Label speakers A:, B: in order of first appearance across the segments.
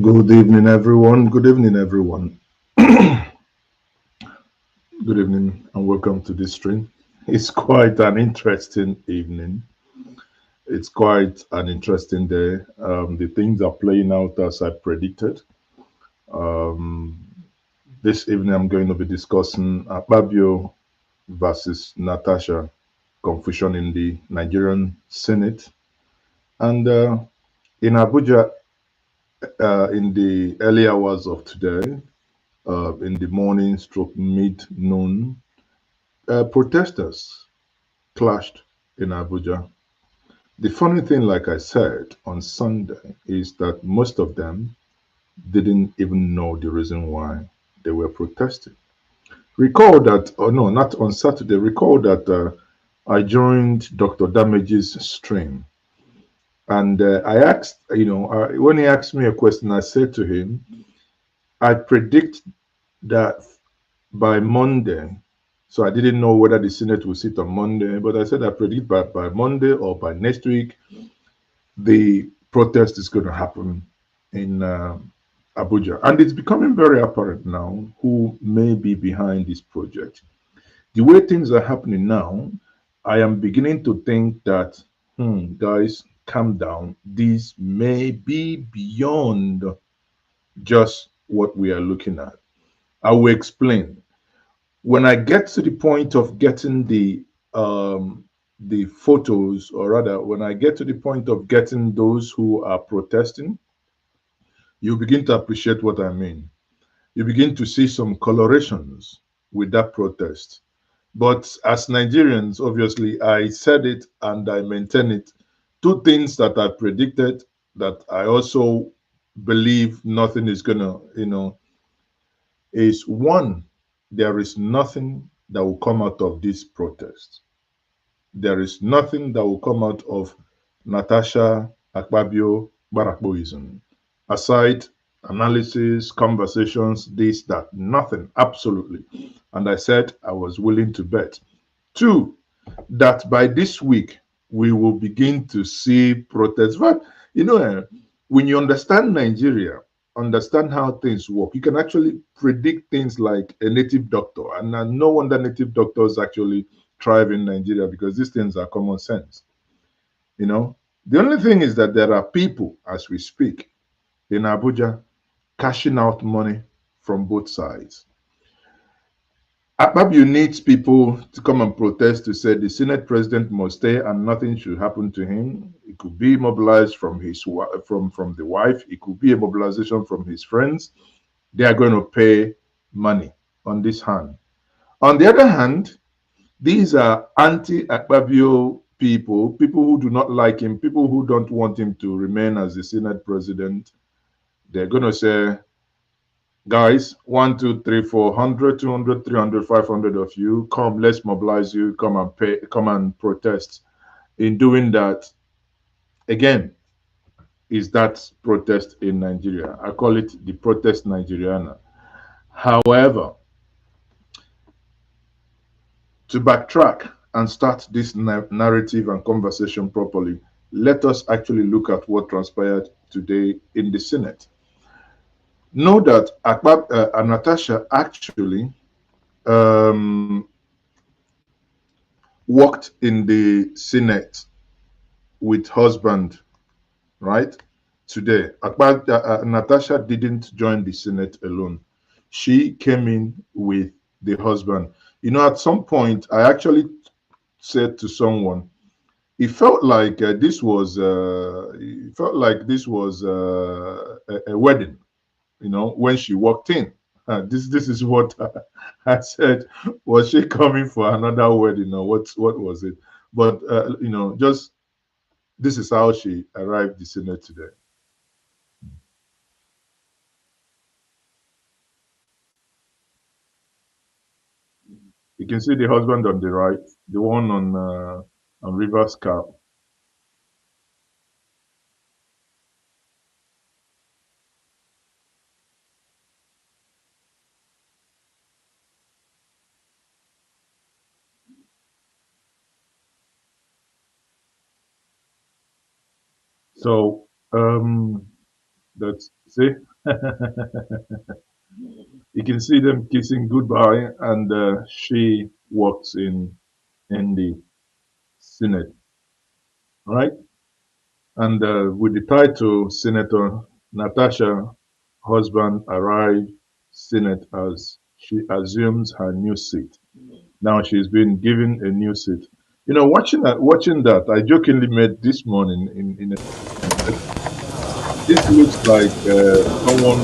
A: Good evening, everyone. Good evening, everyone. Good evening, and welcome to this stream. It's quite an interesting evening. It's quite an interesting day. The things are playing out as I predicted. Um, this evening, I'm going to be discussing Akpabio versus Natasha confusion in the Nigerian Senate. And in Abuja, in the early hours of today, in the morning stroke mid-noon, protesters clashed in Abuja. The funny thing, like I said on Sunday, is that most of them didn't even know the reason why they were protesting. Recall that, or no, not on Saturday, recall that I joined Dr. Damage's stream. And I asked, when he asked me a question, I said to him, I predict that by Monday. So I didn't know whether the Senate will sit on Monday, but I said I predict by Monday or by next week, the protest is going to happen in Abuja. And it's becoming very apparent now who may be behind this project. The way things are happening now, I am beginning to think that, guys, calm down. This may be beyond just what we are looking at. I will explain. When I get to the point of getting the photos, or rather, when I get to the point of getting those who are protesting, you begin to appreciate what I mean. You begin to see some colorations with that protest. But as Nigerians, obviously, I said it and I maintain it. Two things that I predicted that I also believe nothing is gonna, is one, there is nothing that will come out of this protest. There is nothing that will come out of Natasha Akpabio Barakboism. Aside analysis, conversations, this, that, nothing, absolutely. And I said I was willing to bet. Two, that by this week, we will begin to see protests. But, when you understand Nigeria, understand how things work, you can actually predict things like a native doctor. And no wonder native doctors actually thrive in Nigeria because these things are common sense. You know, the only thing is that there are people, as we speak, in Abuja cashing out money from both sides. Akpabio needs people to come and protest to say the Senate president must stay and nothing should happen to him. It could be mobilized from from the wife. It could be a mobilization from his friends. They are going to pay money on this hand. On the other hand, these are anti-Akpabio people, people who do not like him, people who don't want him to remain as the Senate president. They're going to say, guys, 1, 2, 3, 400, 200, 300, 500 of you, come, let's mobilize you, come and pay, come and protest. In doing that, again, is that protest in Nigeria. I call it the protest Nigeriana. However, to backtrack and start this narrative and conversation properly, let us actually look at what transpired today in the Senate. Know that Natasha actually um, worked in the Senate with husband, right? Today, Natasha didn't join the Senate alone. She came in with the husband. At some point, I actually said to someone, it felt like a wedding. When she walked in, this is what I said. Was she coming for another wedding, or what was it? But just this is how she arrived the Senate today. You can see the husband on the right, the one on River's cap. So That's see, you can see them kissing goodbye, and she walks in the Senate, right? And with the title Senator Natasha, husband arrived Senate as she assumes her new seat. Now she's been given a new seat. You know, watching that, I jokingly made this morning in a, this looks like someone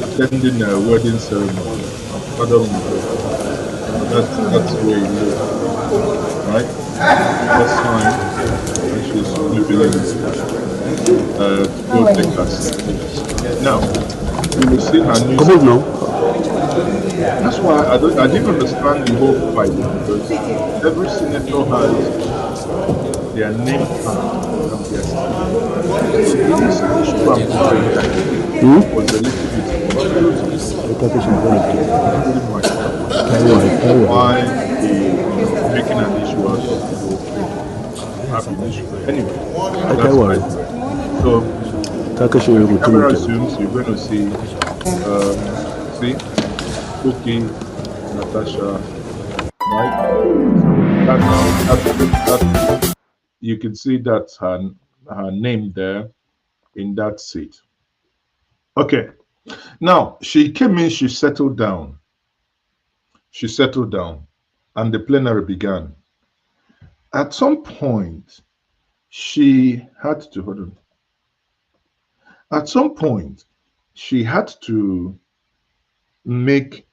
A: attending a wedding ceremony. Pardon me, but that's the way it looks, right? That's fine, and she's moving in to go take her seat. Now you will see her new
B: Come on
A: seat.
B: now.
A: That's why I didn't understand the whole fight because every senator has their name tag and their seat. So the issue I'm covering was a little bit confusing, including myself, why making an issue out of the whole Akpabio issue. Anyway, that's by the way. So if the camera zooms, you're going to see Cookie, Natasha, right? So that you can see that's her name there in that seat. Okay. Now she came in, she settled down, and the plenary began. At some point, she had to hold on. At some point, she had to make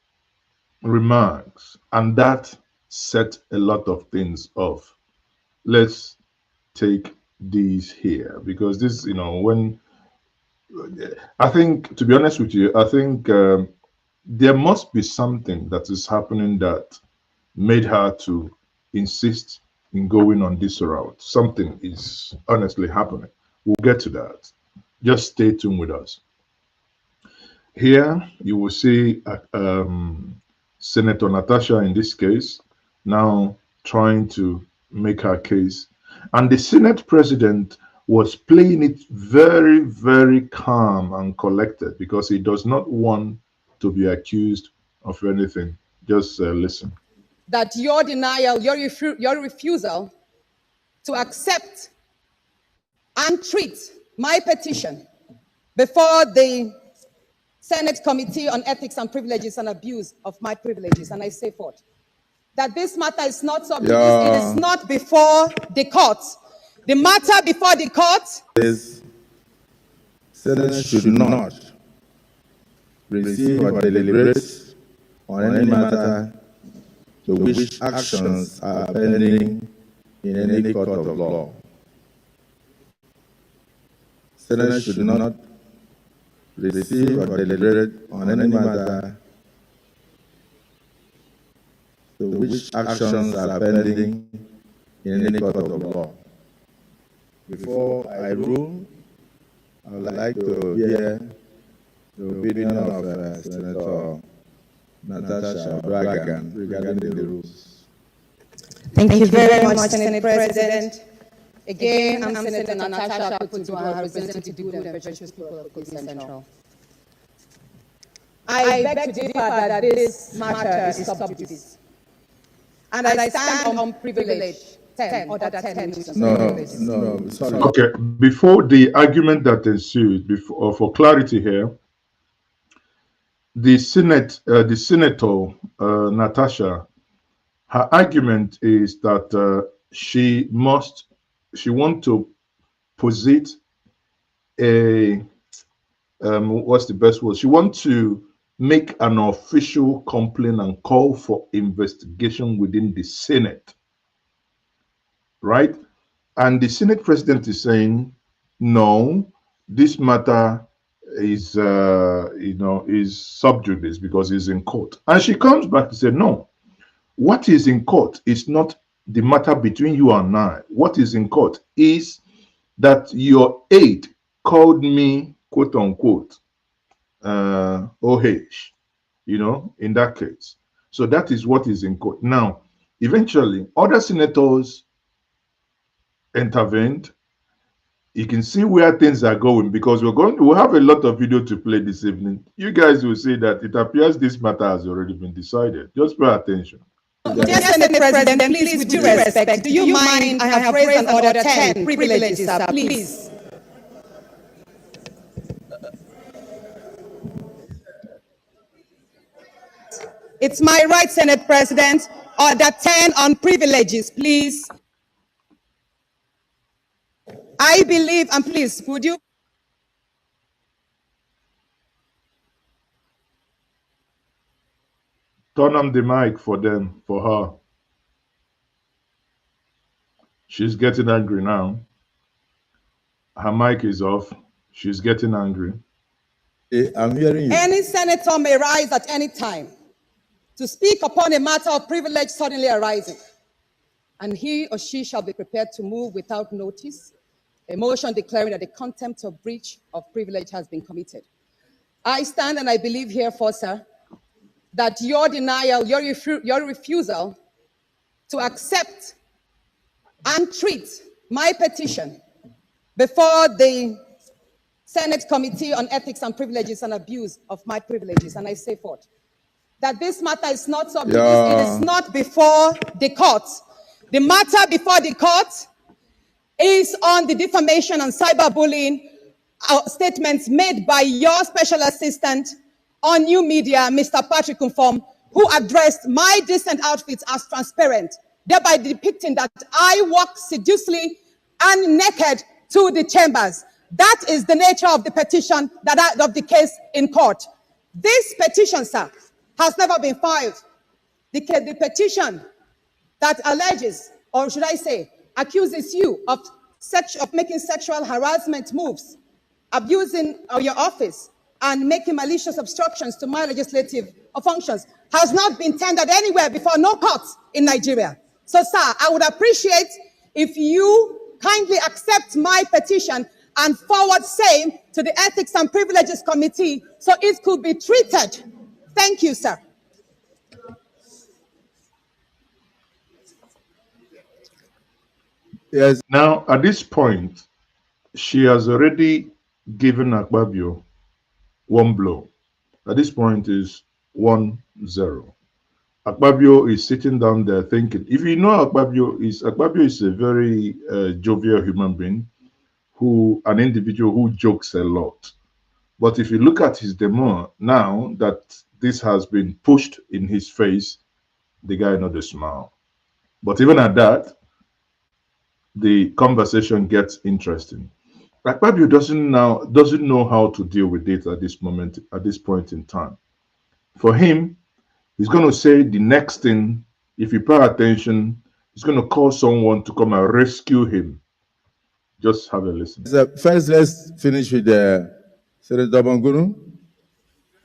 A: remarks, and that set a lot of things off. Let's take these here because this, when I think, to be honest with you, I think there must be something that is happening that made her to insist in going on this route. Something is honestly happening. We'll get to that. Just stay tuned with us. Here you will see Senator Natasha in this case now trying to make her case. And the Senate president was playing it very, very calm and collected because he does not want to be accused of anything. Just listen.
C: That your denial, your refusal to accept and treat my petition before the Senate Committee on Ethics and Privileges and Abuse of my privileges, and I say forth, that this matter is not subject, it is not before the court. The matter before the court
D: is Senate should not receive or deliberate on any matter to which actions are pending in any court of law. Senate should not receive or deliberate on any matter to which actions are pending in any court of law. Before I rule, I would like to hear the opinion of Senator Natasha regarding the rules.
C: Thank you very much, Senate President. Again, I'm Senator Natasha Akpabio, I represent the good and virtuous people of Kogi Central. I beg to differ that this matter is sub judice, and I stand on privilege 10 other 10 minutes.
D: No, sorry.
A: Okay, before the argument that ensued, for clarity here, the senator Natasha, her argument is that she want to posit a what's the best word? She wants to make an official complaint and call for investigation within the Senate, right? And the Senate president is saying, no, this matter is is sub judice because it's in court. And she comes back to say, no, what is in court is not the matter between you and I. What is in court is that your aide called me, quote unquote, OH, in that case. So that is what is in court. Now, eventually, other senators intervened, You can see where things are going because we'll have a lot of video to play this evening. You guys will see that it appears this matter has already been decided. Just pay attention.
C: Dear Senate President, please, with due respect, do you mind? I have raised an order 10 privileges, sir, please. It's my right, Senate President. Order 10 on privileges, please. I believe, and please, would you?
A: Turn on the mic for them, for her. She's getting angry now. Her mic is off. She's getting angry.
D: I'm hearing you.
C: Any senator may rise at any time to speak upon a matter of privilege suddenly arising, and he or she shall be prepared to move without notice a motion declaring that a contempt or breach of privilege has been committed. I stand and I believe herefore, sir, that your denial, your refusal to accept and treat my petition before the Senate Committee on Ethics and Privileges and Abuse of my privileges, and I say forth, that this matter is not subject, it is not before the court. The matter before the court is on the defamation and cyberbullying statements made by your special assistant on new media, Mr. Patrick Conform, who addressed my decent outfits as transparent, thereby depicting that I walk sedulously and naked to the chambers. That is the nature of the petition of the case in court. This petition, sir, has never been filed. The petition that alleges, or should I say, accuses you of making sexual harassment moves, abusing your office, and making malicious obstructions to my legislative functions has not been tendered anywhere before, no court in Nigeria. So, sir, I would appreciate if you kindly accept my petition and forward same to the Ethics and Privileges Committee so it could be treated. Thank you, sir.
D: Yes.
A: Now, at this point, she has already given Akpabio one blow. At this point is 1-0. Akpabio is sitting down there thinking. If you know Akpabio is a very jovial human being, an individual who jokes a lot. But if you look at his demeanor now that this has been pushed in his face, the guy not a smile. But even at that, the conversation gets interesting. Akpabio doesn't know how to deal with it at this point in time. For him, he's going to say the next thing. If you pay attention, he's going to call someone to come and rescue him. Just have a listen.
D: So first, let's finish with Senator Bangunu.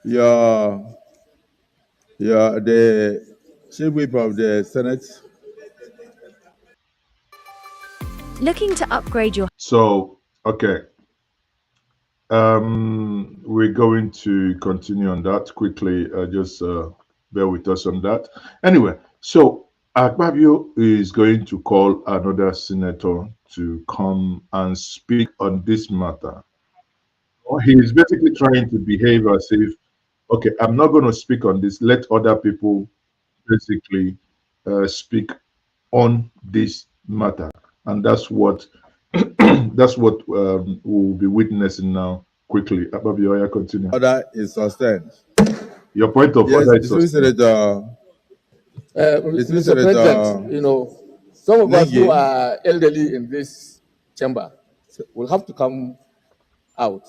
D: You're the chief whip of the Senate.
B: Looking to upgrade your...
A: So, okay. We're going to continue on that quickly. Just bear with us on that. Anyway, so Akpabio is going to call another senator to come and speak on this matter. He is basically trying to behave as if, okay, I'm not going to speak on this. Let other people basically speak on this matter, and that's what we'll be witnessing now. Quickly, Akpabio, continue.
D: Order is sustained.
A: Your point of order is sustained.
E: Mr. President, you know, some of us who are elderly in this chamber will have to come out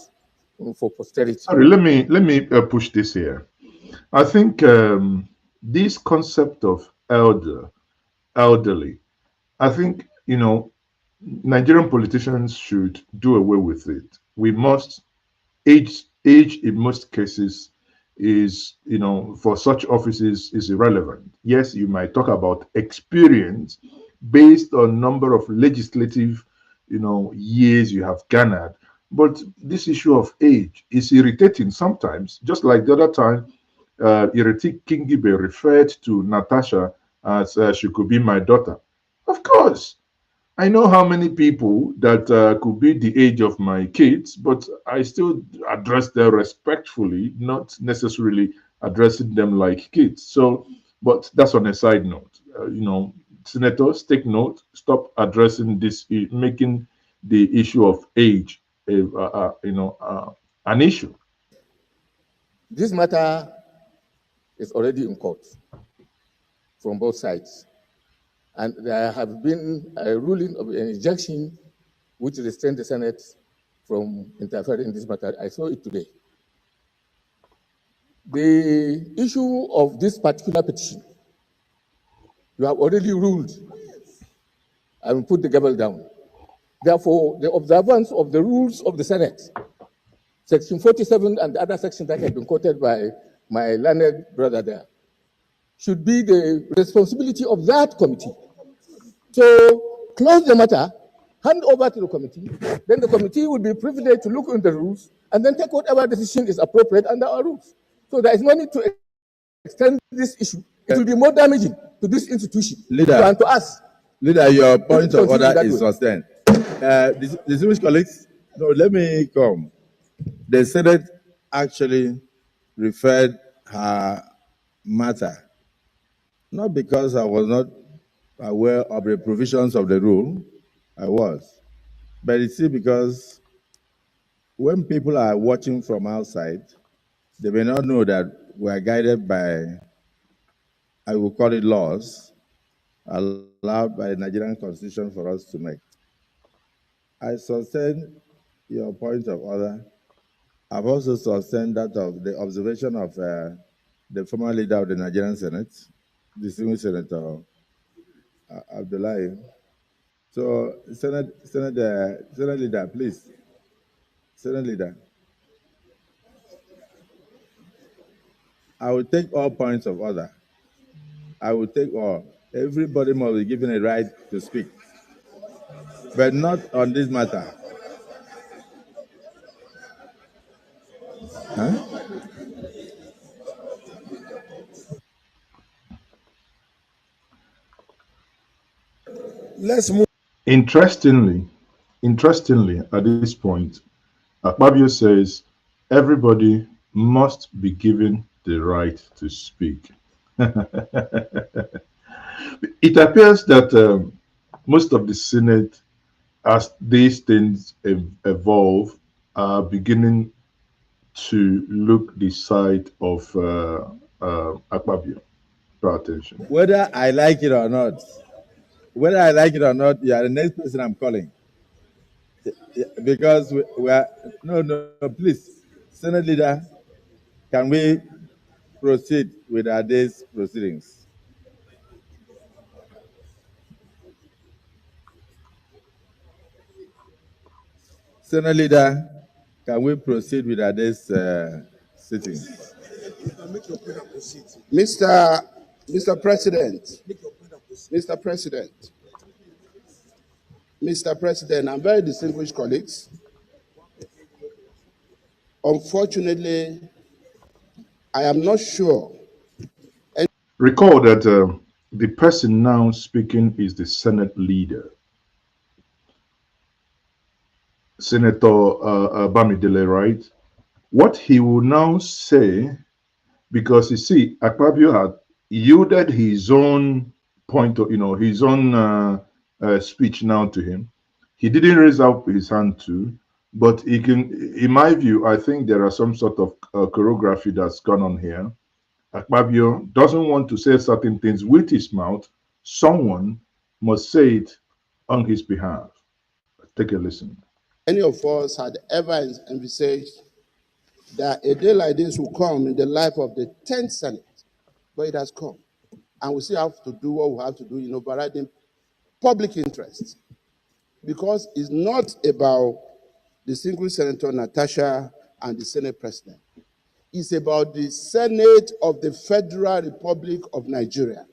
E: for posterity.
A: Sorry, let me push this here. I think this concept of elderly, I think, you know, Nigerian politicians should do away with it. We must age in most cases is, you know, for such offices is irrelevant. Yes, you might talk about experience based on number of legislative, you know, years you have garnered. But this issue of age is irritating sometimes, just like the other time, Ireti Kingibe referred to Natasha as she could be my daughter. Of course, I know how many people that could be the age of my kids, but I still address them respectfully, not necessarily addressing them like kids. So, but that's on a side note. Senators, take note. Stop addressing this, making the issue of age, an issue.
E: This matter is already in court from both sides. And there have been a ruling of an injunction which restrained the Senate from interfering in this matter. I saw it today. The issue of this particular petition, you have already ruled and put the gavel down. Therefore, the observance of the rules of the Senate, Section 47 and the other sections that have been quoted by my learned brother there, should be the responsibility of that committee. So close the matter, hand over to the committee, then the committee will be privileged to look into the rules and then take whatever decision is appropriate under our rules. So there is no need to extend this issue. It will be more damaging to this institution and to us.
D: Leader, your point of order is sustained. Distinguished colleagues, no, let me come. The Senate actually referred her matter, not because I was not aware of the provisions of the rule, I was, but it's because when people are watching from outside, they may not know that we are guided by, I will call it laws, allowed by the Nigerian Constitution for us to make. I sustain your point of order. I've also sustained that of the observation of the former leader of the Nigerian Senate, distinguished Senator Abdullahi. So, Senate Leader, please. Senate Leader. I will take all points of order. I will take all. Everybody must be given a right to speak, but not on this matter. Huh?
E: Let's move.
A: Interestingly, at this point, Akpabio says everybody must be given the right to speak. It appears that most of the Senate, as these things evolve, are beginning to look the side of Akpabio. Pay attention.
D: Whether I like it or not, you are the next person I'm calling. Because we are, no, please, Senate Leader, can we proceed with our day's proceedings? Senate Leader, can we proceed with our day's sitting?
F: Mr. President, and very distinguished colleagues, unfortunately, I am not sure.
A: Recall that the person now speaking is the Senate leader, Senator Bamidele, right? What he will now say, because you see, Akpabio had yielded his own point of, his own speech now to him. He didn't raise up his hand too, but he can, in my view, I think there are some sort of choreography that's gone on here. Akpabio doesn't want to say certain things with his mouth. Someone must say it on his behalf. Take a listen.
F: Any of us had ever envisaged that a day like this will come in the life of the 10th Senate, but it has come. And we still have to do what we have to do in overriding public interest. Because it's not about distinguished Senator Natasha and the Senate President. It's about the Senate of the Federal Republic of Nigeria.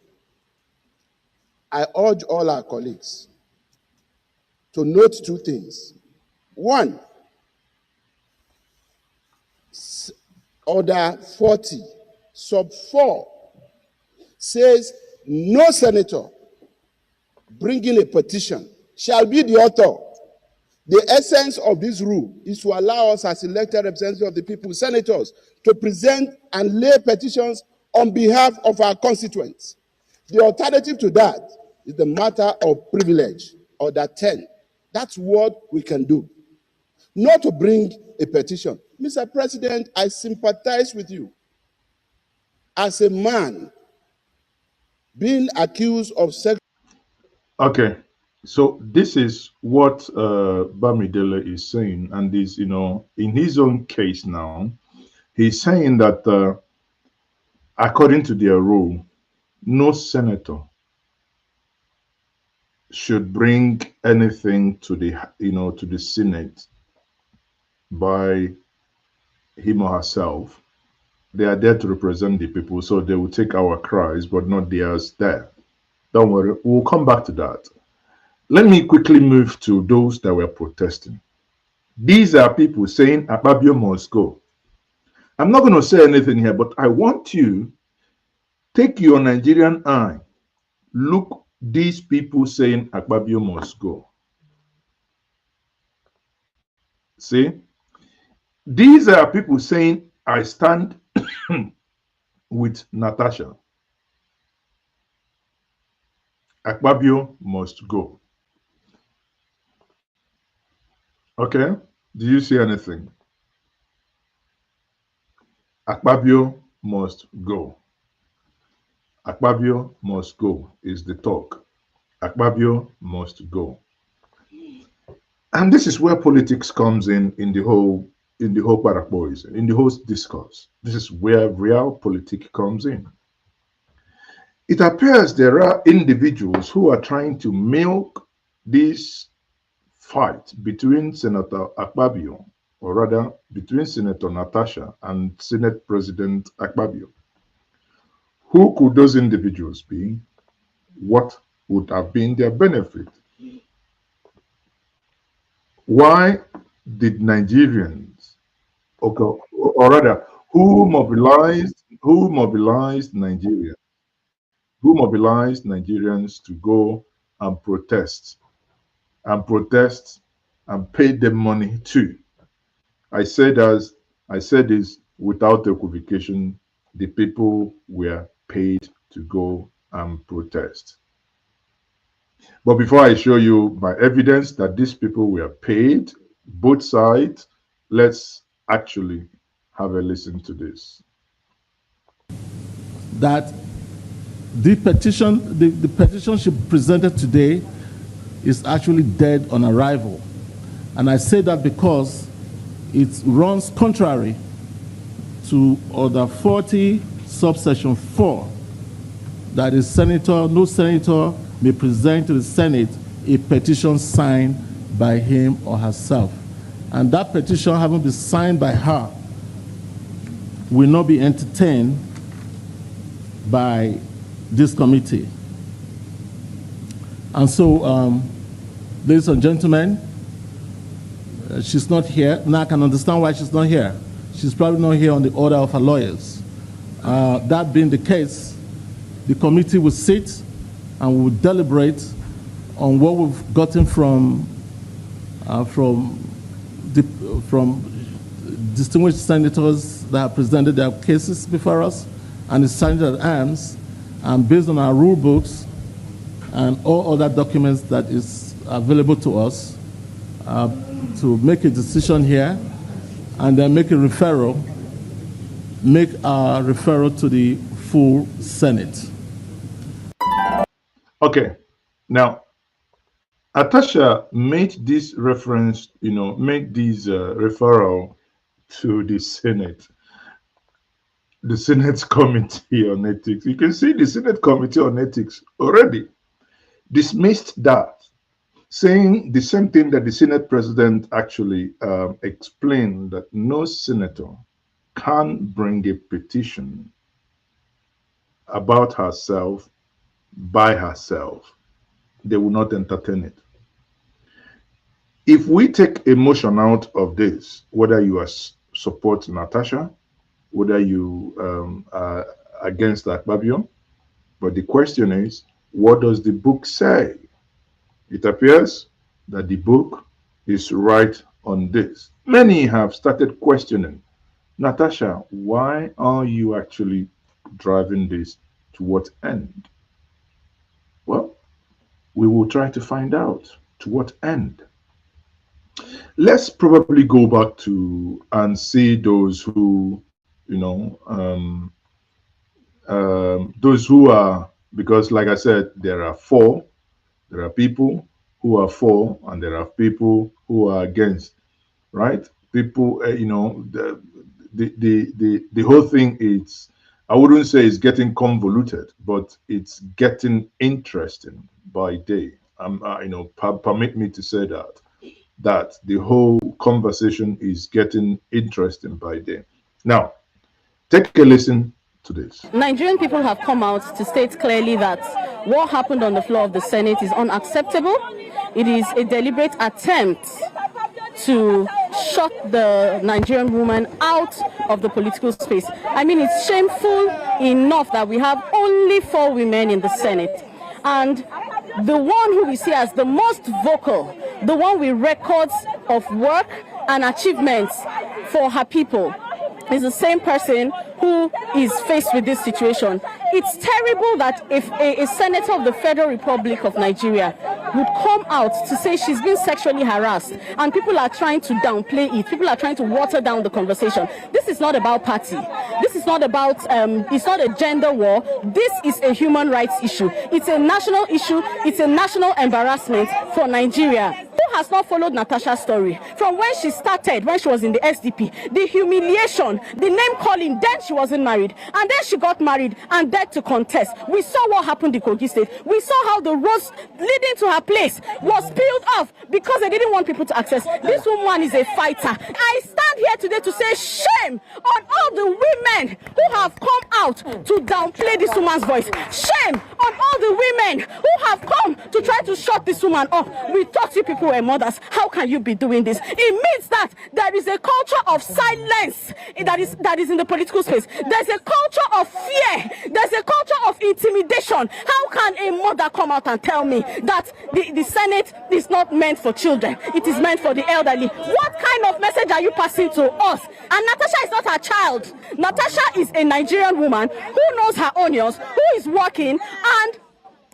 F: I urge all our colleagues to note two things. One, Order 40, sub 4, says no senator bringing a petition shall be the author. The essence of this rule is to allow us as elected representatives of the people, senators, to present and lay petitions on behalf of our constituents. The alternative to that is the matter of privilege or that 10. That's what we can do. Not to bring a petition. Mr. President, I sympathize with you. As a man being accused of sex.
A: Okay, so this is what Bamidele is saying, and this, in his own case now, he's saying that according to their rule, no senator should bring anything to the Senate by him or herself. They are there to represent the people, so they will take our cries, but not theirs there. Don't worry, we'll come back to that. Let me quickly move to those that were protesting. These are people saying Akpabio must go. I'm not going to say anything here, but I want you take your Nigerian eye. Look, these people saying Akpabio must go. See? These are people saying, I stand with Natasha. Akpabio must go. Okay? Do you see anything? Akpabio must go. Akpabio must go is the talk. Akpabio must go. And this is where politics comes in the whole parapoise, in the whole discourse. This is where real politics comes in. It appears there are individuals who are trying to milk this fight between Senator Akpabio, or rather between Senator Natasha and Senate President Akpabio. Who could those individuals be? What would have been their benefit? Why did Nigerians, or rather, who mobilized Nigerians? Who mobilized Nigerians to go and protest and pay them money too? I said this without equivocation. The people were paid to go and protest. But before I show you my evidence that these people were paid, both sides, let's actually have a listen to this.
G: That the petition she presented today is actually dead on arrival. And I say that because it runs contrary to Order 40, subsection 4, that no senator may present to the Senate a petition signed by him or herself. And that petition, having been signed by her, will not be entertained by this committee. And so, ladies and gentlemen, she's not here. Now I can understand why she's not here. She's probably not here on the order of her lawyers. That being the case, the committee will sit and will deliberate on what we've gotten from distinguished senators that have presented their cases before us, and the Sergeant at Arms, and based on our rule books and all other documents that is available to us, to make a decision here, and then make a referral to the full Senate.
A: Okay, now Natasha made this reference, made this referral to the Senate Committee on Ethics. You can see the Senate Committee on Ethics already dismissed that, saying the same thing that the Senate President actually explained, that no senator can bring a petition about herself by herself. They will not entertain it. If we take emotion out of this, whether you support Natasha, whether you are against Akpabio, but the question is, what does the book say? It appears that the book is right on this. Many have started questioning, Natasha, why are you actually driving this to what end? Well, we will try to find out to what end. Let's probably go back to and see those who, those who are, because like I said, there are four. There are people who are for, and there are people who are against, right? People, the whole thing is, I wouldn't say it's getting convoluted, but it's getting interesting by day. Permit me to say that the whole conversation is getting interesting by day. Now, take a listen to this.
H: Nigerian people have come out to state clearly that what happened on the floor of the Senate is unacceptable. It is a deliberate attempt to shut the Nigerian woman out of the political space. I mean, it's shameful enough that we have only 4 women in the Senate. And the one who we see as the most vocal, the one with records of work and achievements for her people, is the same person who is faced with this situation. It's terrible that if a senator of the Federal Republic of Nigeria would come out to say she's been sexually harassed, and people are trying to downplay it, people are trying to water down the conversation. This is not about party. This is not about, it's not a gender war. This is a human rights issue. It's a national issue. It's a national embarrassment for Nigeria. Who has not followed Natasha's story? From when she started, when she was in the SDP, the humiliation, the name calling, then she wasn't married, and then she got married and dared to contest. We saw what happened in Kogi State. We saw how the roads leading to her place was peeled off because they didn't want people to access. This woman is a fighter. I stand here today to say shame on all the women who have come out to downplay this woman's voice. Shame on all the women who have come to try to shut this woman up. We thought you people were mothers. How can you be doing this? It means that there is a culture of silence that is in the political space. There's a culture of fear. There's a culture of intimidation. How can a mother come out and tell me that the Senate is not meant for children? It is meant for the elderly. What kind of message are you passing to us? And Natasha is not her child. Natasha is a Nigerian woman who knows her onions, who is working and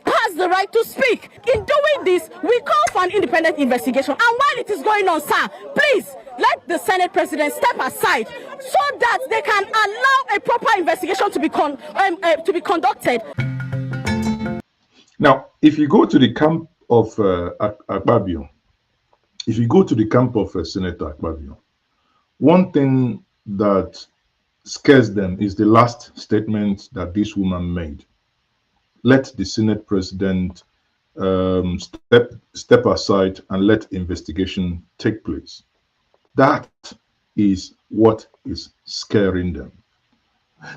H: has the right to speak. In doing this, we call for an independent investigation. And while it is going on, sir, please let the Senate President step aside so that they can allow a proper investigation to be conducted.
A: Now, if you go to the camp of Akpabio, if you go to the camp of Senator Akpabio, one thing that scares them is the last statement that this woman made. Let the Senate President step aside and let investigation take place. That is what is scaring them.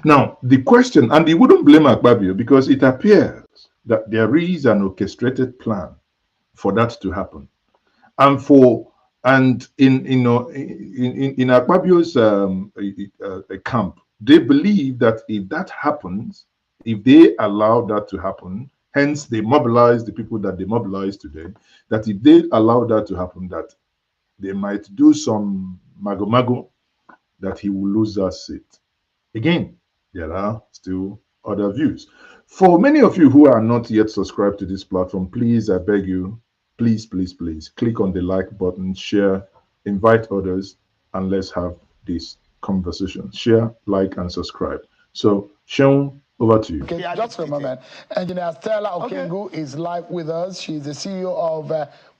A: Now, the question, and they wouldn't blame Akpabio because it appears that there is an orchestrated plan for that to happen. And in Akpabio's camp, they believe that if that happens, if they allow that to happen, hence they mobilize the people that they mobilize today, that if they allow that to happen, that they might do some mago, that he will lose that seat. Again, there are still other views. For many of you who are not yet subscribed to this platform, please, I beg you, please click on the like button, share, invite others, and let's have this conversation. Share, like, and subscribe. So, Sean, over to you.
I: Okay, just for a moment. Engineer Stella Okengu is live with us. She's the CEO of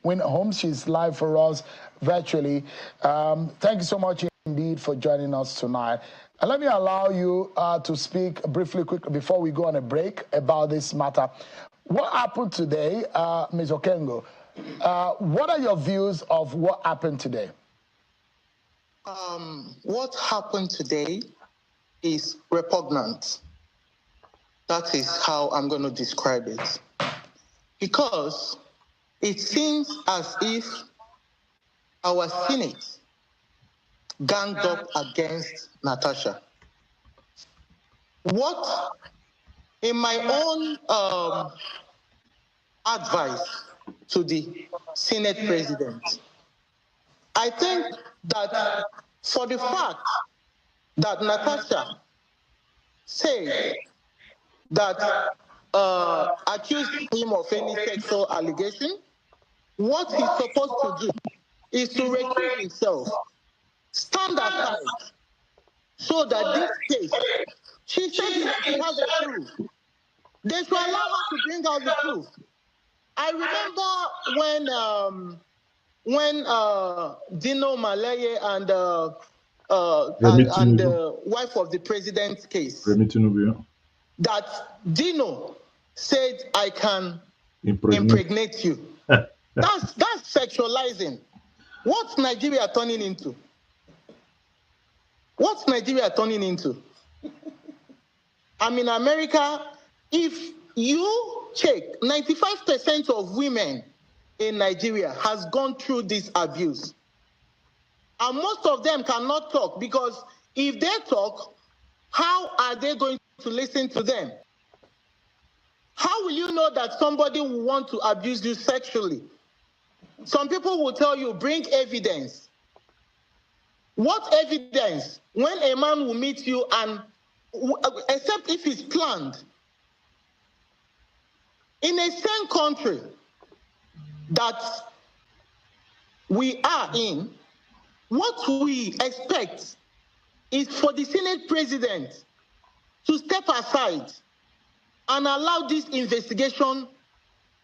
I: Win Homes. She's live for us virtually. Thank you so much indeed for joining us tonight. And let me allow you to speak briefly, quickly, before we go on a break about this matter. What happened today, Ms. Okengu? What are your views of what happened today?
J: What happened today is repugnant. That is how I'm going to describe it. Because it seems as if our Senate ganged up against Natasha. What, in my own advice, to the Senate president. I think that for the fact that Natasha said that accused him of any sexual allegation, what he's supposed to do is to recuse himself, stand aside, so that this case, she said she has the proof. They should allow her to bring out the proof. I remember when Dino Maleye and the wife of the president's case, that Dino said, I can impregnate you. That's sexualizing. What's Nigeria turning into? What's Nigeria turning into? In America, if you check, 95% of women in Nigeria has gone through this abuse. And most of them cannot talk, because if they talk, how are they going to listen to them? How will you know that somebody will want to abuse you sexually? Some people will tell you, bring evidence. What evidence? When a man will meet you, and except if it's planned, in a same country that we are in, what we expect is for the Senate president to step aside and allow this investigation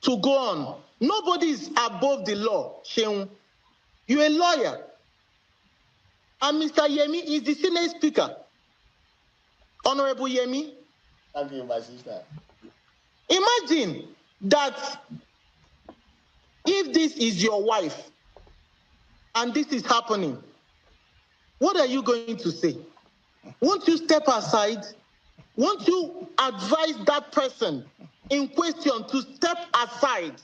J: to go on. Nobody is above the law, Sheung. You're a lawyer. And Mr. Yemi is the Senate Speaker. Honorable Yemi.
D: Thank you, my sister.
J: Imagine that if this is your wife and this is happening, what are you going to say? Won't you step aside? Won't you advise that person in question to step aside?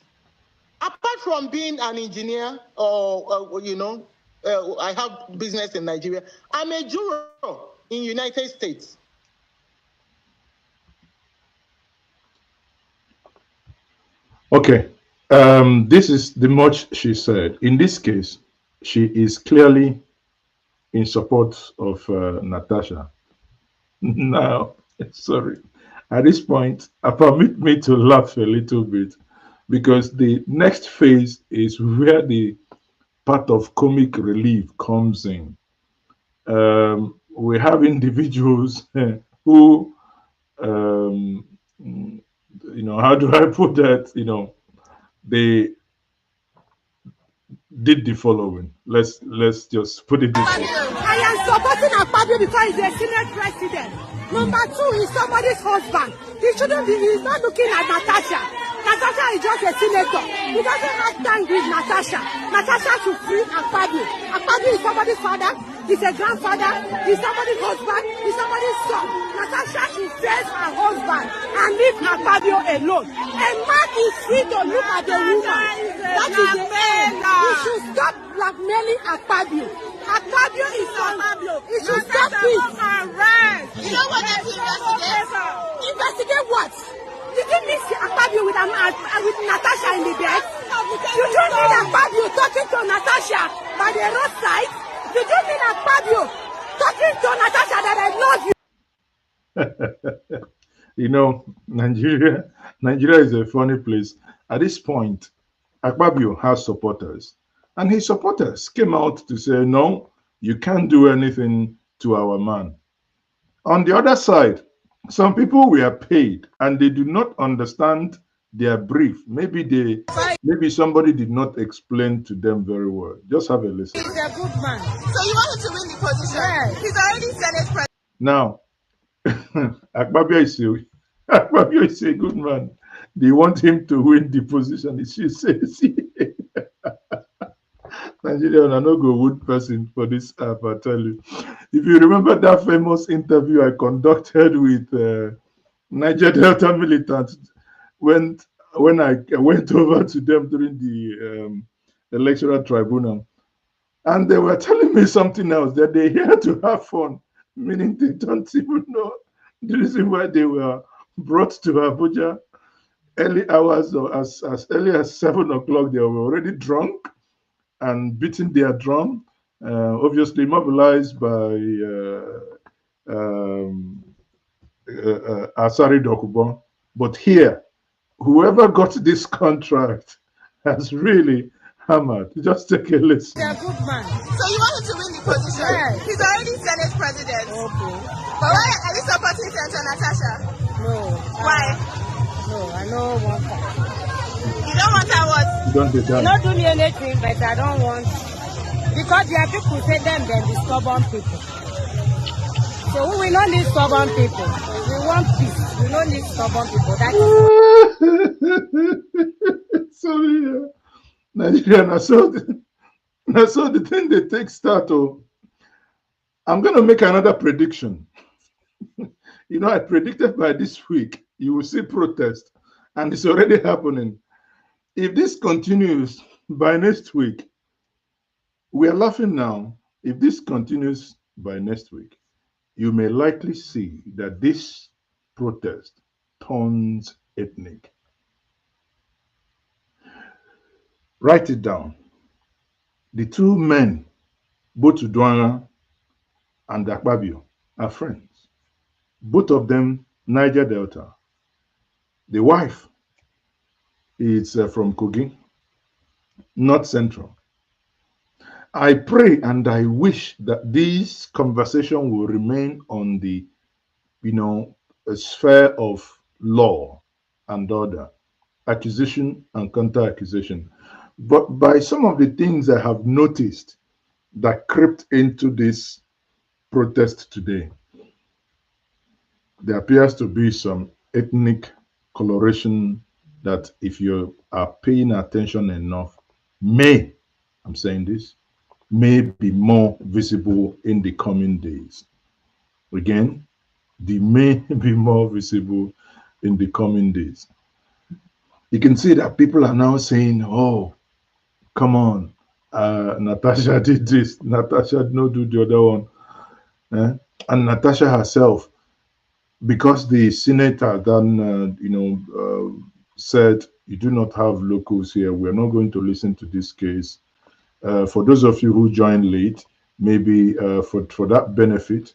J: Apart from being an engineer or I have business in Nigeria, I'm a juror in United States.
A: Okay, this is the much she said. In this case, she is clearly in support of Natasha. Now, sorry, at this point, permit me to laugh a little bit, because the next phase is where the part of comic relief comes in. We have individuals who, how do I put that? They did the following. Let's just put it this way.
K: I am supporting Akpabio because he's a Senate president. Number two, he's somebody's husband. He's not looking at Natasha. Natasha is just a senator. He doesn't have time with Natasha. Natasha should free Akpabio. Akpabio is somebody's father. He's a grandfather. He's somebody's husband. He's somebody's son. Natasha should face her husband and leave Akpabio alone. A man is free to look at a woman. That is the end. He should stop blackmailing Akpabio. Akpabio is Akpabio. He should stop it. You know what they investigate? Investigate what? Did you miss Akpabio with Natasha in the bed? You don't need Akpabio talking to Natasha by the roadside. You don't need Akpabio talking to Natasha that I love you.
A: Nigeria is a funny place. At this point, Akpabio has supporters, and his supporters came out to say, no, you can't do anything to our man. On the other side, some people were paid and they do not understand their brief. Maybe somebody did not explain to them very well. Just have a listen.
K: He's a good man.
L: So you wanted to win the position? Yes. He's already Senate president.
A: Now, Akpabio is a good man. They want him to win the position. She says, Nigeria, I no go wood person for this app, I tell you. If you remember that famous interview I conducted with Niger Delta militants when I went over to them during the electoral tribunal, and they were telling me something else, that they're here to have fun, meaning they don't even know the reason why they were brought to Abuja. early hours or as early as 7 o'clock, they were already drunk and beating their drum, obviously mobilized by um, Asari Dokubo. But here, whoever got this contract has really hammered. Just take a listen.
K: He's a good man.
L: So you want him to win the position?
K: Yes.
L: He's already Senate president.
K: Okay.
L: But why are you supporting Senator Natasha?
K: No.
L: Why?
K: No, I don't want that.
L: You don't want her what?
A: You don't do
K: He
A: that.
K: not do me anything, but I don't want. Because there are people say them, then the stubborn people. So we don't need stubborn people. We want peace. We don't need stubborn people. That is
A: Sorry, Nigeria, so the thing they take start. Oh, I'm going to make another prediction. I predicted by this week you will see protest, and it's already happening. If this continues by next week, we are laughing now. If this continues by next week, you may likely see that this protest turns ethnic. Write it down. The two men, both Udwanga and Akpabio, are friends. Both of them Niger Delta. The wife is from Kogi, North Central. I pray and I wish that this conversation will remain on the, a sphere of law and order, accusation and counter-accusation. But by some of the things I have noticed that crept into this protest today, there appears to be some ethnic coloration that, if you are paying attention enough, I'm saying this, may be more visible in the coming days. Again, they may be more visible in the coming days. You can see that people are now saying, oh, come on, Natasha did this, Natasha did not do the other one. And Natasha herself, because the senator then, said, you do not have locals here, we're not going to listen to this case. For those of you who joined late, maybe for that benefit,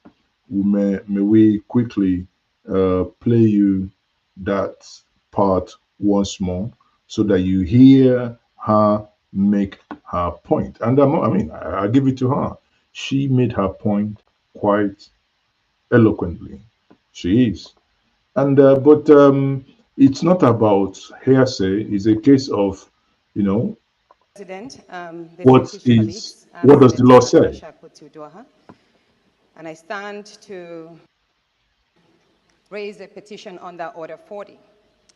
A: may we quickly play you that part once more so that you hear her make her point. And I give it to her. She made her point quite eloquently. She is. And but it's not about hearsay. It's a case of,
C: President,
A: what does the law say?
C: Natasha, and I stand to raise a petition under Order 40.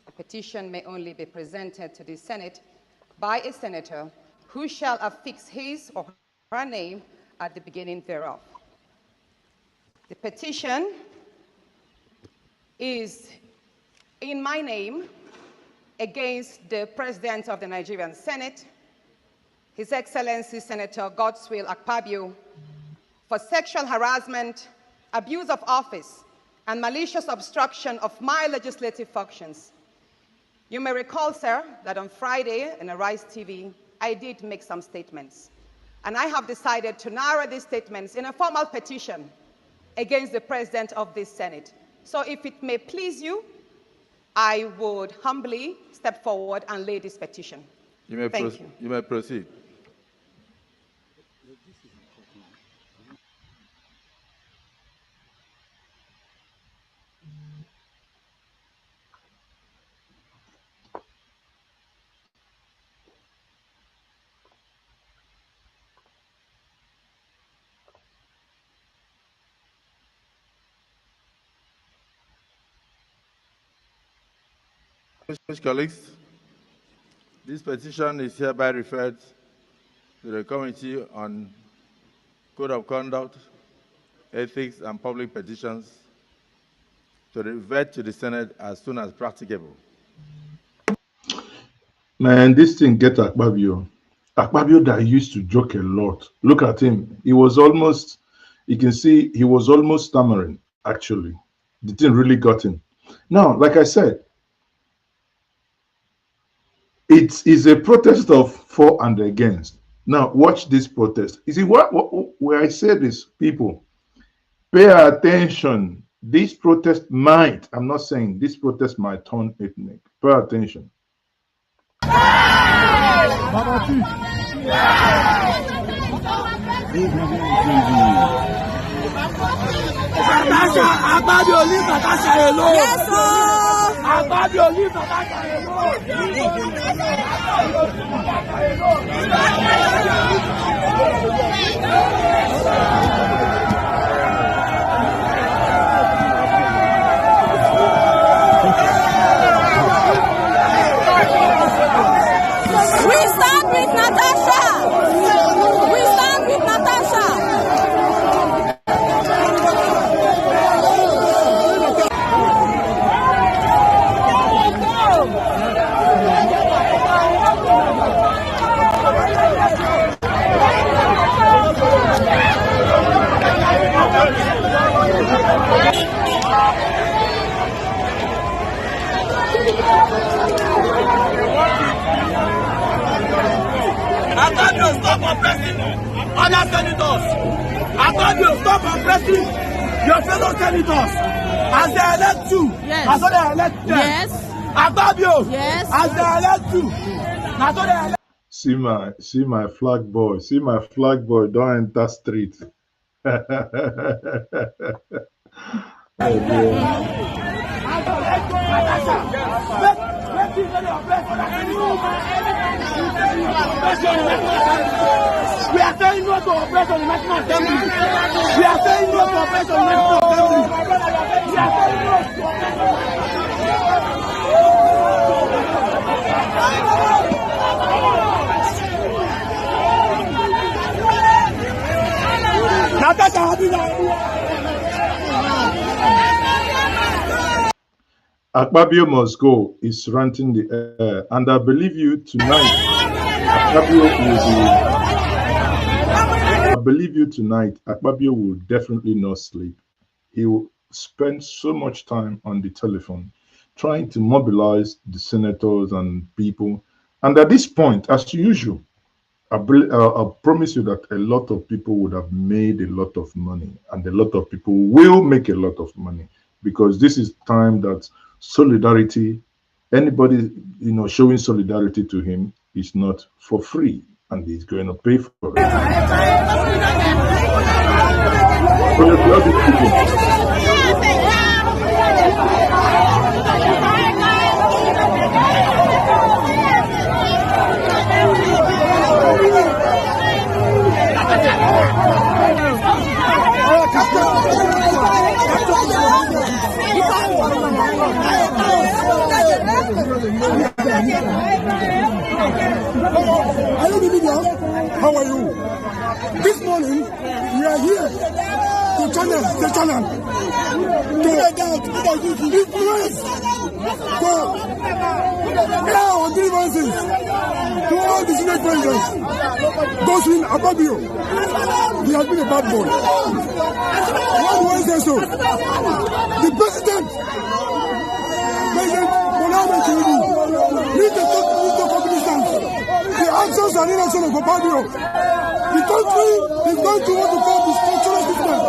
C: A petition may only be presented to the Senate by a senator who shall affix his or her name at the beginning thereof. The petition is in my name against the President of the Nigerian Senate, His Excellency Senator Godswill Akpabio, for sexual harassment, abuse of office, and malicious obstruction of my legislative functions. You may recall, sir, that on Friday in Arise TV, I did make some statements. And I have decided to narrow these statements in a formal petition against the President of this Senate. So if it may please you, I would humbly step forward and lay this petition. Thank you.
D: You may proceed. Colleagues, this petition is hereby referred to the Committee on Code of Conduct, Ethics, and Public Petitions to revert to the Senate as soon as practicable.
A: Man, this thing get Akpabio. Akpabio that used to joke a lot. Look at him. He was almost, you can see he was almost stammering, actually. The thing really got him. Now, like I said, It is a protest of for and against. Now, watch this protest. You see, where I say this, people, pay attention. This protest might, I'm not saying this protest might turn ethnic. Pay attention.
M: Natasha, Akpabio, leave Natasha alone. Yes, sir. Akpabio, leave Natasha alone.
L: We stand with Natasha. We stand with Natasha.
M: Akpabio, stop oppressing other senators. Akpabio, stop oppressing your fellow senators. As they elect you, yes. As they elect them. Yes. Akpabio, yes. As they elect you, as they elect.
A: See my flag boy. See my flag boy. Don't enter street. Oh,
M: We are saying no to oppression in the National Assembly. We are saying no to oppression in the National Assembly. We are saying no to Natasha,
A: Akpabio must go is ranting the air, and I believe you tonight. Akpabio will definitely not sleep. He will spend so much time on the telephone trying to mobilize the senators and people. And at this point, as usual, I promise you that a lot of people would have made a lot of money, and a lot of people will make a lot of money, because this is time that solidarity, anybody showing solidarity to him is not for free, and he's going to pay for it.
M: How are you? This morning, we are here to channel to influence for air on grievances to all the Senate presidents. Those in Akpabio, he has been a bad boy. Why do I say so? The president needs to cognizance the actions and inaction of Akpabio. The country is going to want to call the structural system.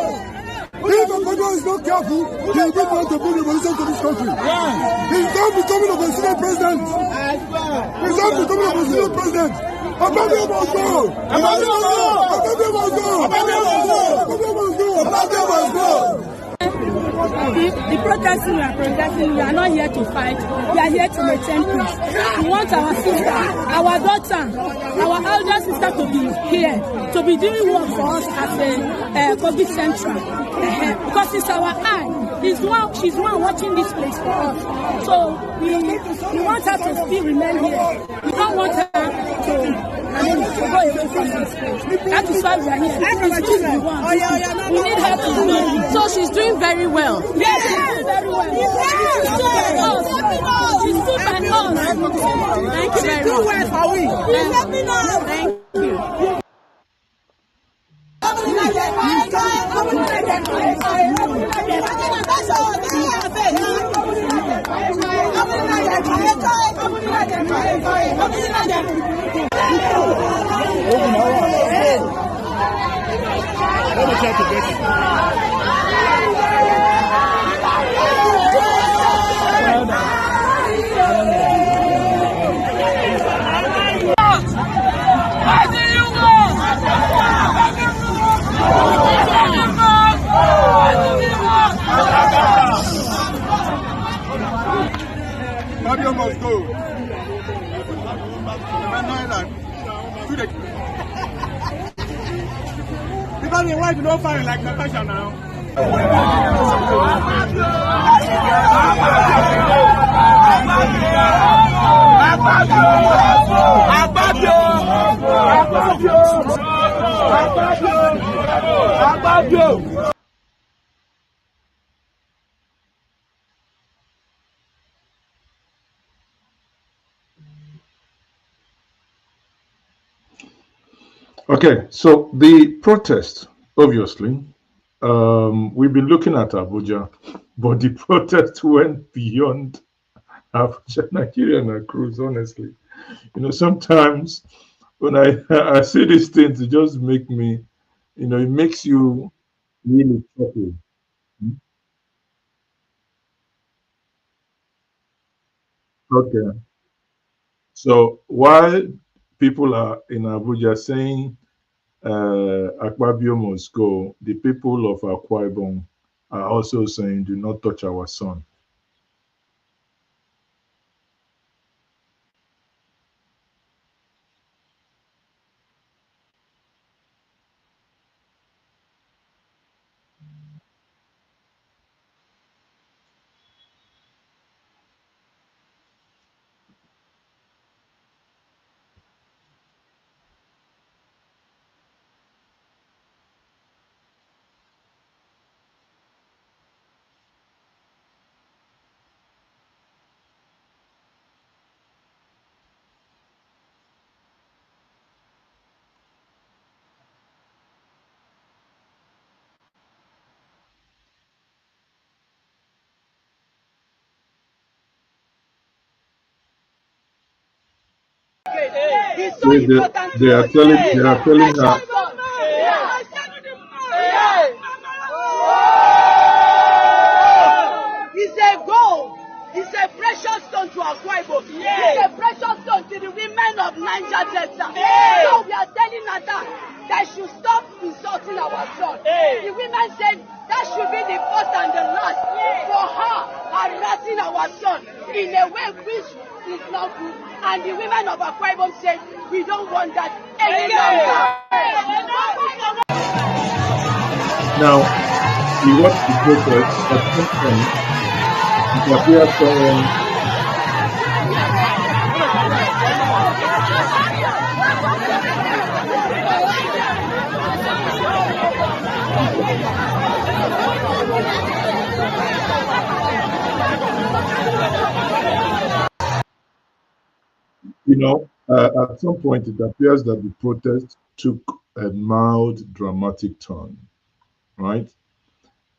M: If Akpabio is not careful, he will be able to bring revolution to this country. He's not becoming a Senate president. He's not becoming a Senate president. Akpabio must go. Akpabio must go. Akpabio must go. Akpabio must go. Akpabio must go. Akpabio must go.
K: The protesting we are protesting, we are not here to fight. We are here to maintain peace. We want our sister, our daughter, our elder sister to be here, to be doing work for us at the COVID Central. Because it's our eye. She's the one watching this place for us. So we want her to still remain here. We don't want her to go away from this place. That is why we are here. We need her to remain.
H: So she's doing very well.
K: Yes, she's doing very well. She's stood by us.
H: Thank you very much. Thank you.
N: Let me try to get it.
M: Fabio must go. Because the wife don't find like Natasha now. Akpabio.
A: Okay, so the protest, obviously, we've been looking at Abuja, but the protest went beyond Abuja, Nigeria, and a cruise, honestly. Sometimes when I see these things, it just make me, it makes you really troubled. Okay. So while people are in Abuja saying Akpabio must go, the people of Akwa Ibom are also saying, do not touch our son.
K: It's so important
A: They
K: to
A: are
K: us.
A: telling her.
K: It's a gold. It's a precious stone to Akwa Ibom. It's a precious stone to the women of Niger Delta. So we are telling Nata that should stop insulting our son. The women said that should be the first and the last for her harassing our son in a way which is not good. And the women of Akwa Ibom said we don't want that any longer.
A: Now, we watched the protest. At some point, it appears someone. At some point, it appears that the protest took a mild dramatic turn, right?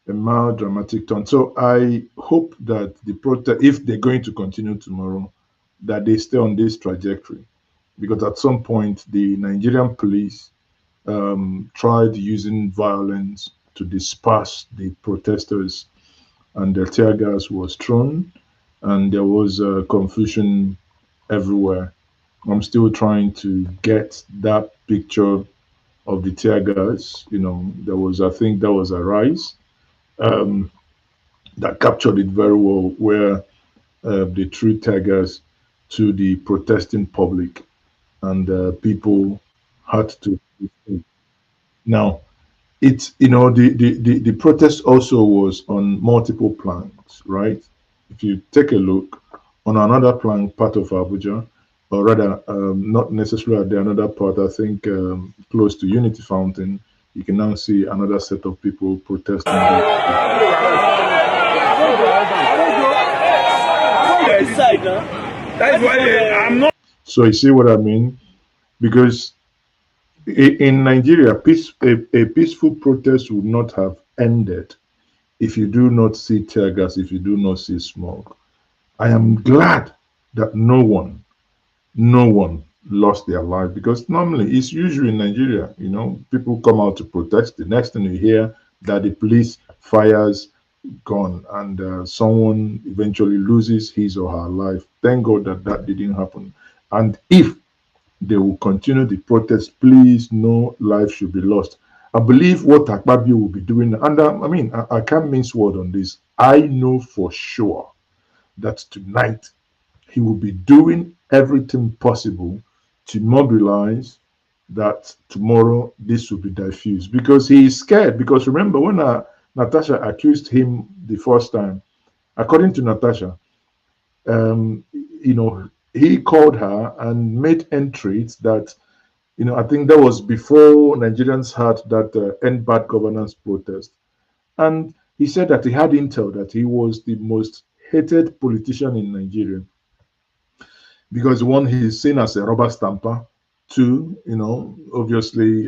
A: A mild dramatic turn. So I hope that the protest, if they're going to continue tomorrow, that they stay on this trajectory, because at some point the Nigerian police tried using violence to disperse the protesters, and the tear gas was thrown, and there was confusion everywhere. I'm still trying to get that picture of the tear gas. There was, I think, there was a rise that captured it very well, where they threw tear gas to the protesting public, and people had to. Now, it's the protest also was on multiple planks, right? If you take a look on another plank, part of Abuja, or rather, not necessarily at the another part, I think close to Unity Fountain, you can now see another set of people protesting.
M: That's why I'm not.
A: So you see what I mean? Because in Nigeria, a peaceful protest would not have ended if you do not see tear gas, if you do not see smoke. I am glad that no one no one lost their life, because normally it's usually in Nigeria, people come out to protest. The next thing you hear that the police fires gun and someone eventually loses his or her life. Thank God that that didn't happen. And if they will continue the protest, please, no life should be lost. I believe what Akpabio will be doing, and I can't mince word on this. I know for sure that tonight he will be doing everything possible to mobilize that tomorrow this will be diffused, because he is scared. Because remember when Natasha accused him the first time, according to Natasha, he called her and made entries that, I think that was before Nigerians had that end bad governance protest. And he said that he had intel that he was the most hated politician in Nigeria, because one, he's seen as a rubber stamper. Two, obviously,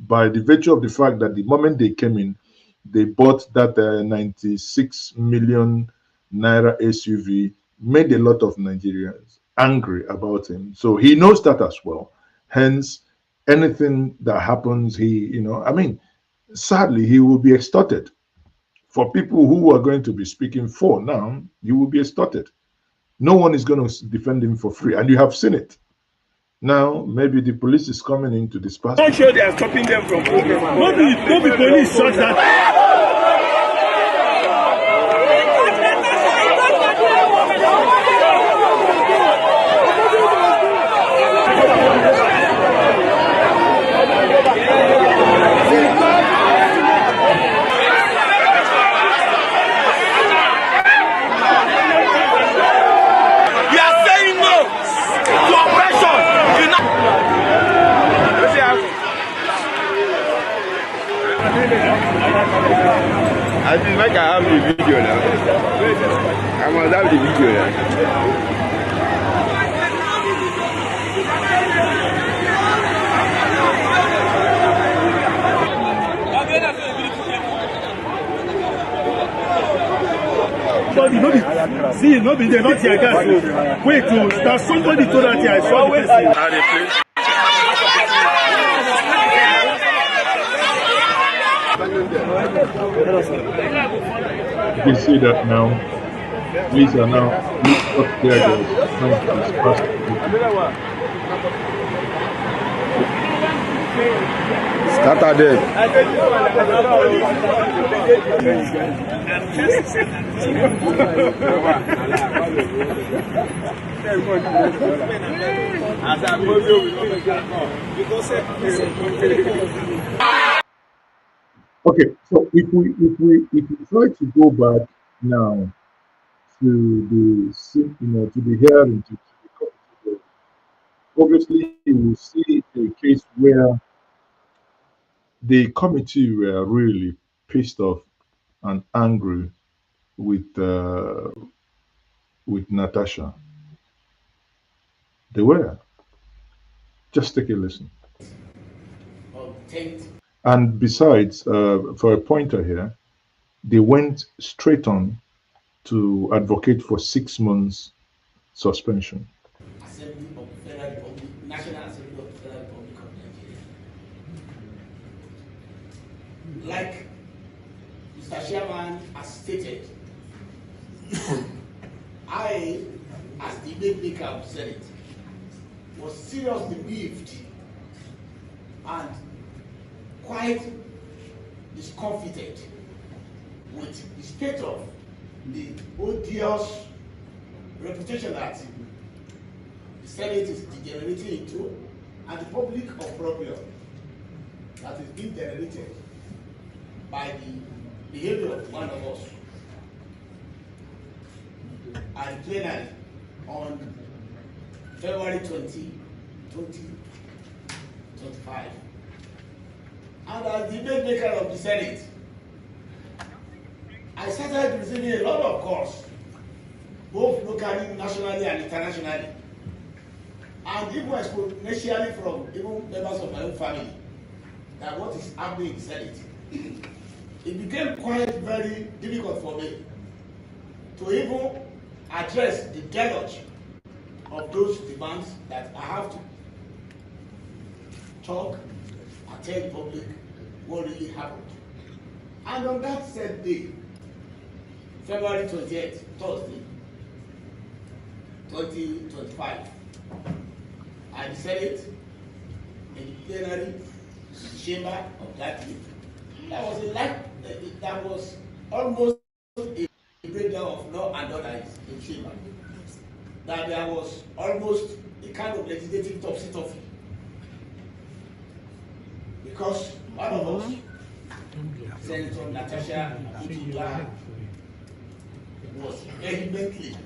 A: by the virtue of the fact that the moment they came in, they bought that 96 million naira SUV, made a lot of Nigerians angry about him. So he knows that as well. Hence, anything that happens, sadly, he will be extorted. For people who are going to be speaking for now, you will be extorted. No one is going to defend him for free, and you have seen it. Now, maybe the police is coming in to disperse.
N: I'm sure they are stopping them from protesting. No be police shot that.
O: I think like I have the video now. I must have the video now.
N: See, no be there, not your gas. Wait, there's somebody told that I saw the person.
A: You can see that now. These are now up there, trying to disperse
O: Scatter them.
A: Okay, so if we try to go back now to the hearing, to the court, obviously you will see a case where the committee were really pissed off and angry with Natasha. They were. Just take a listen. And besides, for a pointer here, they went straight on to advocate for 6 months suspension.
P: Assembly of the Federal Republic, National Assembly of the Federal Republic of Nigeria. Like Mr. Chairman has stated, I, as the debate maker of the Senate, was seriously beefed and quite discomfited with the state of the odious reputation that the Senate is degenerating into, and the public opprobrium that is being generated by the behavior of one of us. And plenary on February 20, 2025. And as the debate maker of the Senate, I started receiving a lot of calls, both locally, nationally, and internationally, and even exponentially from even members of my own family, that what is happening in the Senate. It became quite very difficult for me to even address the deluge of those demands that I have to talk and tell the public what really happened. And on that said day, February 28th, Thursday, 2025, I decided in the plenary chamber of that day, that was almost a breakdown of law and order in chamber. That there was almost a kind of legislative topsy-turvy. Because one of us, Senator Natasha, was vehemently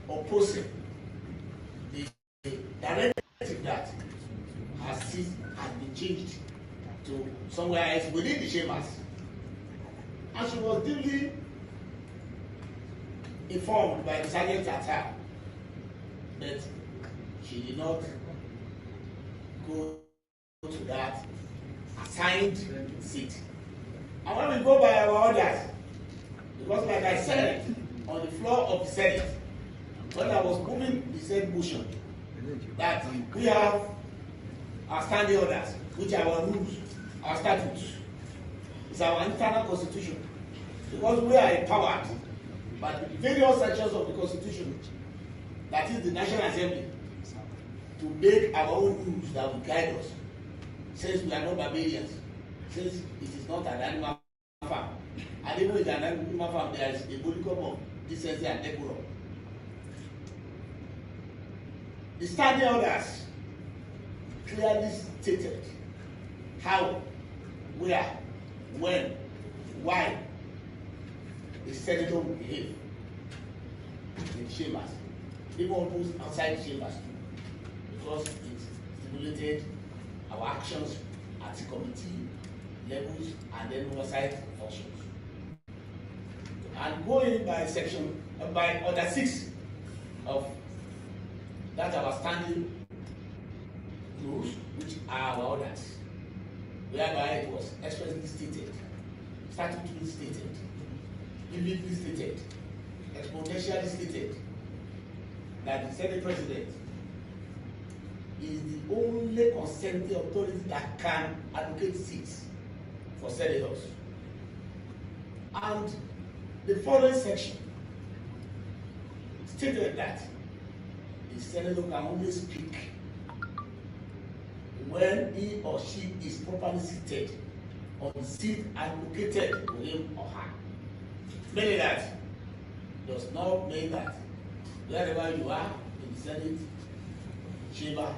P: opposing the directive that has been changed to somewhere else within the chambers. And she was duly informed by the sergeant at her that she did not go to that assigned seat. And when we go by our orders, because like I said on the floor of the Senate, when I was moving the said motion, that we have our standing orders, which are our rules, our statutes, it's our internal constitution, because we are empowered by the various sections of the constitution, that is the National Assembly, to make our own rules that will guide us, since we are not barbarians, since it is not an animal farm. And even with an animal farm, there is a modicum of decency and decorum. The standing orders clearly stated how, where, when, why the senator will behave in chambers, even those outside the chambers too, because it stimulated our actions at the committee levels and then oversight functions. And going by order 6 of that our standing rules, which are our orders, whereby it was expressly stated, statutorily stated, vividly stated, exponentially stated, that the Senate President is the only consenting authority that can allocate seats for senators. And the following section stated that the senator can only speak when he or she is properly seated on the seat allocated to him or her. Meaning that does not mean that wherever you are in the Senate chamber,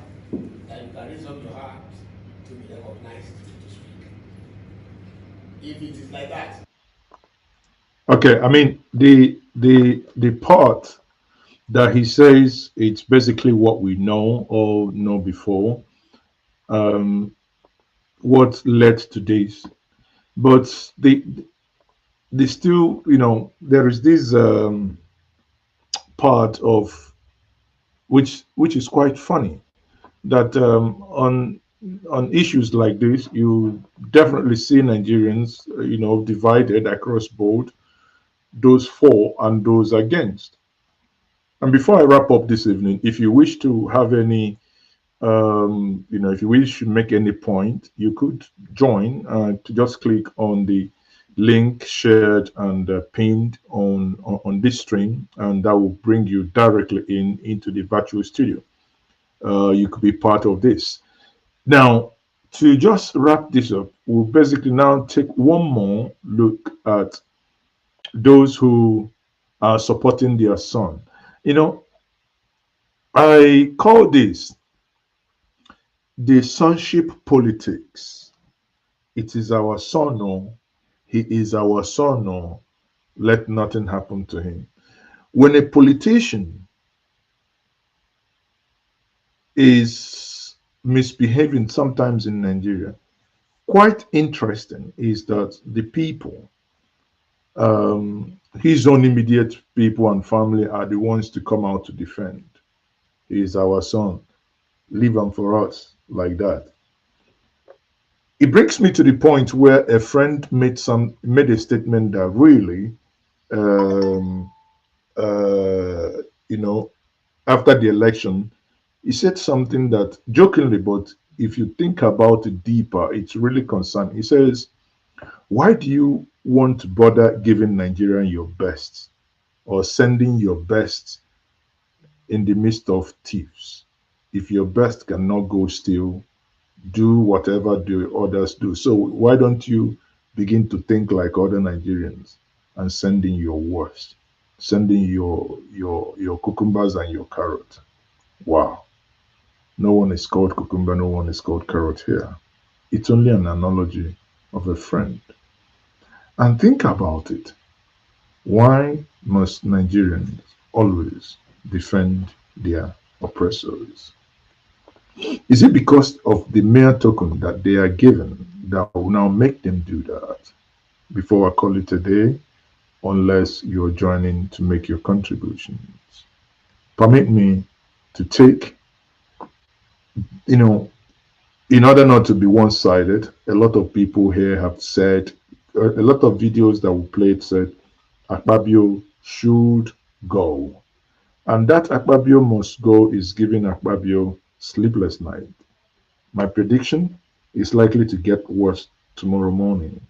P: that you can raise up your hand to be recognized to speak. If it is like that.
A: Okay, I mean the part that he says it's basically what we know or know before, what led to this. But the still, there is this part of which is quite funny, that on issues like this, you definitely see Nigerians, divided across board, those for and those against. And before I wrap up this evening, if you wish to have any, if you wish to make any point, you could join to just click on the link shared and pinned on this stream, and that will bring you directly into the virtual studio. You could be part of this. Now, to just wrap this up, we'll basically now take one more look at those who are supporting their son. I call this the sonship politics. It is our son, or he is our son, or let nothing happen to him. When a politician is misbehaving sometimes in Nigeria, quite interesting is that the people, his own immediate people and family, are the ones to come out to defend. He is our son. Leave him for us, like that. It brings me to the point where a friend made a statement that really, after the election, he said something that jokingly, but if you think about it deeper, it's really concerning. He says, why do you want to bother giving Nigerian your best or sending your best in the midst of thieves? If your best cannot go steal, do whatever the others do. So why don't you begin to think like other Nigerians and send in your worst, send in your cucumbers and your carrot? Wow. No one is called cucumber, no one is called carrot here. It's only an analogy of a friend. And think about it. Why must Nigerians always defend their oppressors? Is it because of the mere token that they are given that will now make them do that? Before I call it a day, unless you're joining to make your contributions. Permit me to take, you know, in order not to be one-sided, a lot of people here have said, a lot of videos that we played said, Akpabio should go. And that Akpabio must go is giving Akpabio sleepless night. My prediction is likely to get worse tomorrow morning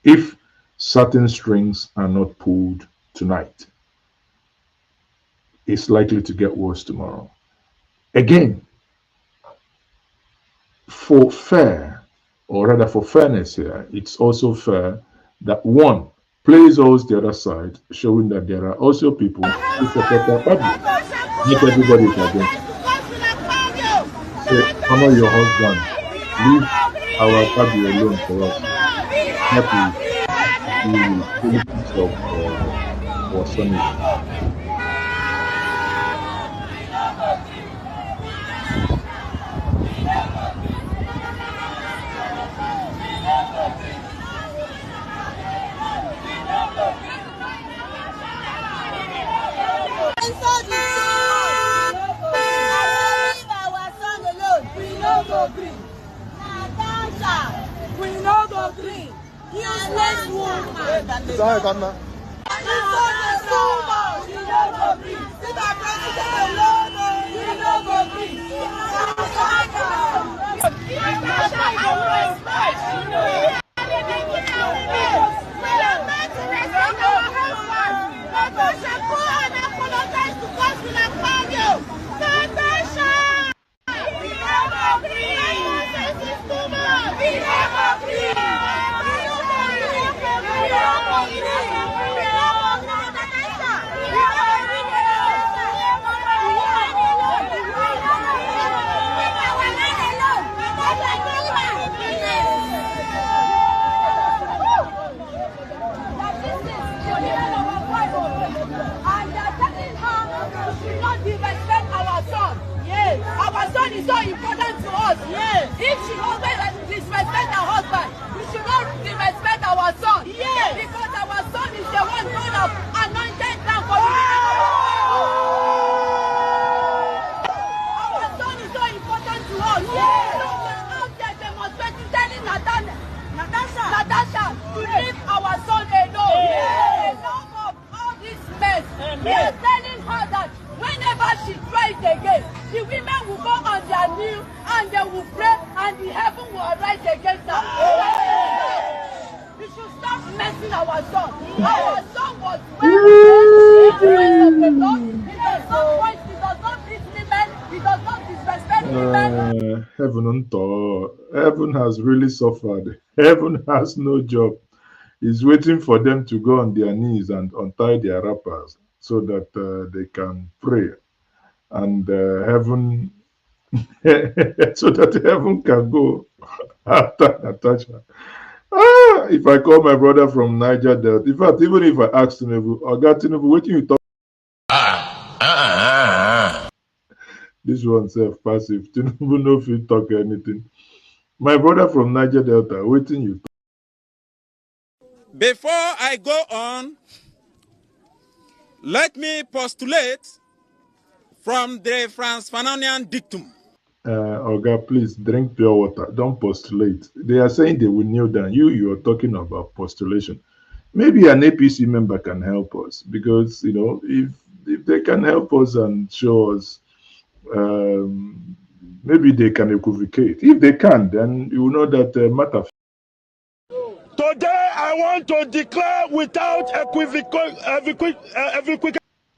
A: if certain strings are not pulled tonight. It's likely to get worse tomorrow. Again, for fair, or rather for fairness here, it's also fair that one plays us the other side, showing that there are also people who support our party. Not everybody is against. So honor your husband. Leave our party alone for us. That is the politics of our sanity.
L: Natasha, we no go green. Useless woman.
M: Sorry, Ghana.
L: We no go green. See the president alone. We no go green. Natasha, I will respect. We are meant to respect our husband. Natasha, go and apologize to Council Akpabio. Natasha! We never agree! This is too much! We never agree! Our son is so important to us. Yes. If she always disrespect her husband, we should not disrespect our son. Yes. Because our son is the one God have anointed down for you. Our son is so important to us. Yes. So we're out there demonstrating, telling Natasha to leave our son alone. Yes. Enough of all this mess. We are telling her that whenever she tries again, the women will go on their knees and they will pray and the heaven will arise against her. We should stop messing our son. Our son was well of the Lord. He does not point, he does not beat women, he does not disrespect women.
A: Heaven has really suffered. Heaven has no job. It's waiting for them to go on their knees and untie their wrappers so that they can pray. And heaven, so that heaven can go after Natasha. If I call my brother from Niger Delta, in fact, even if I ask Tinubu, Oga Tinubu, what you talk? This one self-passive. Tinubu no fit talk anything. My brother from Niger Delta, waiting you talk.
Q: Before I go on, let me postulate from the Franz Fanonian dictum.
A: Oga, please drink pure water. Don't postulate. They are saying they will kneel down. You are talking about postulation. Maybe an APC member can help us because, if they can help us and show us maybe they can equivocate. If they can, then you know that matter.
N: Today, I want to declare without equivocation.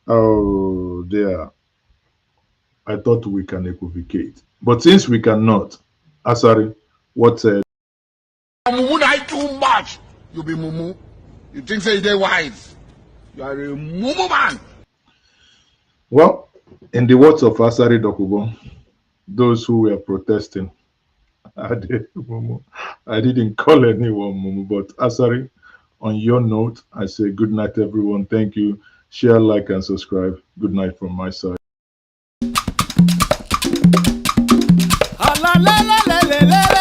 A: Oh, dear. I thought we can equivocate. But since we cannot, Asari, what said?
R: Mumu not too much. You be mumu. You think say they wise. You are a mumu man.
A: Well, in the words of Asari Dokubo, those who were protesting, I didn't call anyone mumu, but Asari, on your note, I say good night, everyone. Thank you. Share, like, and subscribe. Good night from my side.
S: La la la la la la.